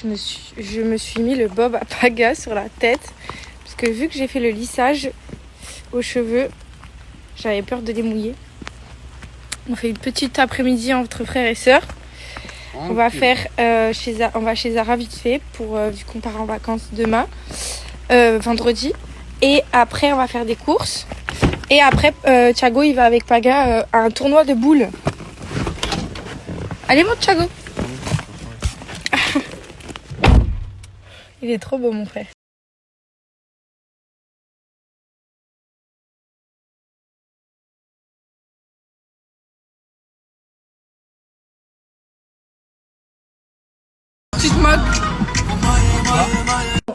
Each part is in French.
je me suis mis le bob à Paga sur la tête. Parce que vu que j'ai fait le lissage aux cheveux, j'avais peur de les mouiller. On fait une petite après-midi entre frères et sœurs. On va faire on va chez Zara vite fait pour vu qu'on part en vacances demain, vendredi. Et après on va faire des courses. Et après Thiago il va avec Paga à un tournoi de boules. Allez monte Thiago. Il est trop beau mon frère. Tu te moques?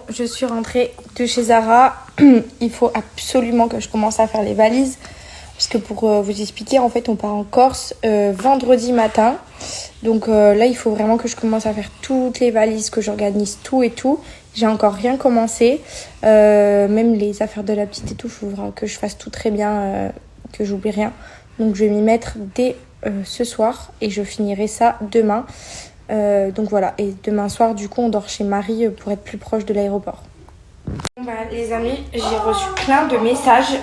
Je suis rentrée de chez Zara. Il faut absolument que je commence à faire les valises. Parce que pour vous expliquer, en fait, on part en Corse vendredi matin. Donc là, il faut vraiment que je commence à faire toutes les valises, que j'organise tout et tout. J'ai encore rien commencé. Même les affaires de la petite et tout, il faudra que je fasse tout très bien, que j'oublie rien. Donc je vais m'y mettre dès ce soir et je finirai ça demain. Donc voilà, et demain soir du coup on dort chez Marie pour être plus proche de l'aéroport. Bon bah les amis, j'ai reçu plein de messages.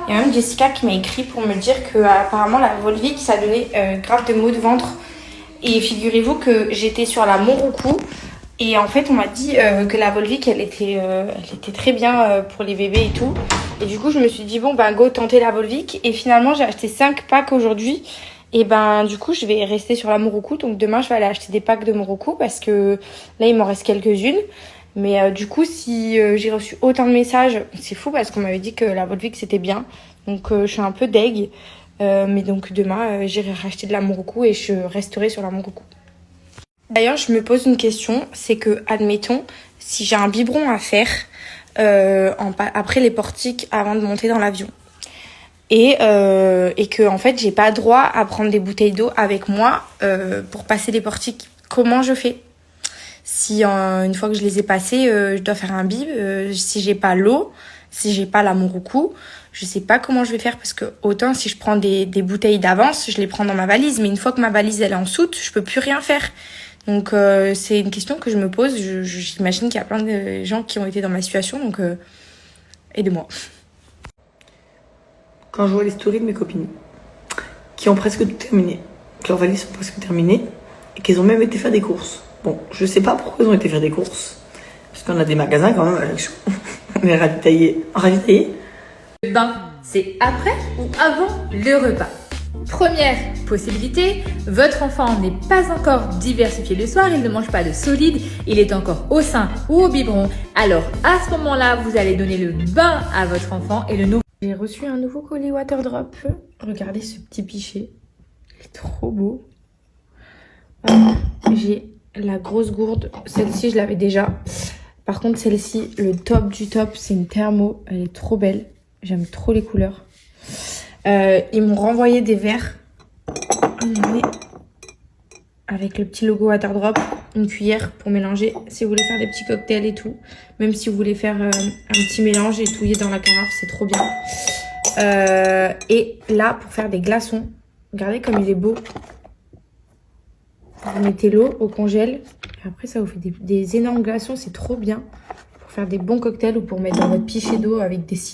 Il y a même Jessica qui m'a écrit pour me dire que apparemment la Volvic ça donnait grave de maux de ventre. Et figurez-vous que j'étais sur la Montroucou et en fait on m'a dit que la Volvic elle était très bien pour les bébés et tout. Et du coup je me suis dit bon bah go tenter la Volvic et finalement j'ai acheté 5 packs aujourd'hui. Et ben du coup je vais rester sur la Montroucou. Donc demain je vais aller acheter des packs de Montroucou parce que là il m'en reste quelques-unes. Mais du coup si j'ai reçu autant de messages, c'est fou parce qu'on m'avait dit que la Volvic c'était bien. Donc je suis un peu deg. Mais donc demain j'irai racheter de la Montroucou et je resterai sur la Montroucou. D'ailleurs je me pose une question, c'est que admettons si j'ai un biberon à faire après les portiques avant de monter dans l'avion. Et que en fait j'ai pas droit à prendre des bouteilles d'eau avec moi pour passer les portiques. Comment je fais? Si une fois que je les ai passées, je dois faire un bib. Si j'ai pas l'eau, si j'ai pas la Montroucou, je sais pas comment je vais faire parce que autant si je prends des bouteilles d'avance, je les prends dans ma valise. Mais une fois que ma valise elle est en soute, je peux plus rien faire. Donc c'est une question que je me pose. J'imagine qu'il y a plein de gens qui ont été dans ma situation. Donc aidez-moi. Quand je vois les stories de mes copines qui ont presque tout terminé, que leurs valises sont presque terminées et qu'elles ont même été faire des courses. Bon, je sais pas pourquoi elles ont été faire des courses, parce qu'on a des magasins quand même avec on est ravitaillés. Le bain, c'est après ou avant le repas? Première possibilité, votre enfant n'est pas encore diversifié le soir, il ne mange pas de solide, il est encore au sein ou au biberon. Alors à ce moment-là, vous allez donner le bain à votre enfant et le nouveau. J'ai reçu un nouveau colis Waterdrop. Regardez ce petit pichet. Il est trop beau. J'ai la grosse gourde. Celle-ci, je l'avais déjà. Par contre, celle-ci, le top du top, c'est une thermo. Elle est trop belle. J'aime trop les couleurs. Ils m'ont renvoyé des verres. Regardez. Avec le petit logo Waterdrop. Une cuillère pour mélanger si vous voulez faire des petits cocktails et tout. Même si vous voulez faire un petit mélange et touiller dans la carafe, c'est trop bien. Et là, pour faire des glaçons, regardez comme il est beau. Vous mettez l'eau au congèle. Et après, ça vous fait des énormes glaçons. C'est trop bien pour faire des bons cocktails ou pour mettre dans votre pichet d'eau avec des citron.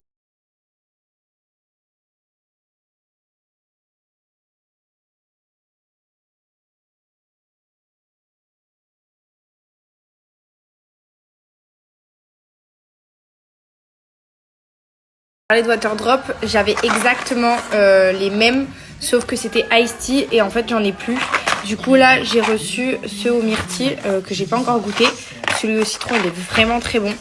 De Waterdrop, j'avais exactement les mêmes, sauf que c'était Ice Tea et en fait j'en ai plus. Du coup là j'ai reçu ceux au myrtille que j'ai pas encore goûté. Celui au citron il est vraiment très bon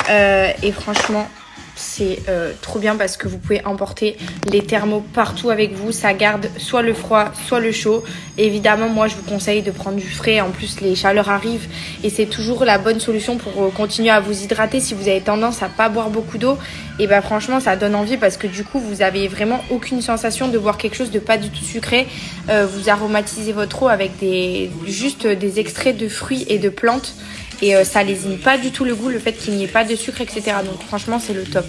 et franchement c'est trop bien parce que vous pouvez emporter les thermos partout avec vous. Ça garde soit le froid, soit le chaud. Et évidemment, moi, je vous conseille de prendre du frais. En plus, les chaleurs arrivent et c'est toujours la bonne solution pour continuer à vous hydrater. Si vous avez tendance à pas boire beaucoup d'eau, et ben franchement, ça donne envie parce que du coup, vous avez vraiment aucune sensation de boire quelque chose de pas du tout sucré. Vous aromatisez votre eau avec juste des extraits de fruits et de plantes. Et ça lésine pas du tout le goût, le fait qu'il n'y ait pas de sucre, etc. Donc franchement, c'est le top.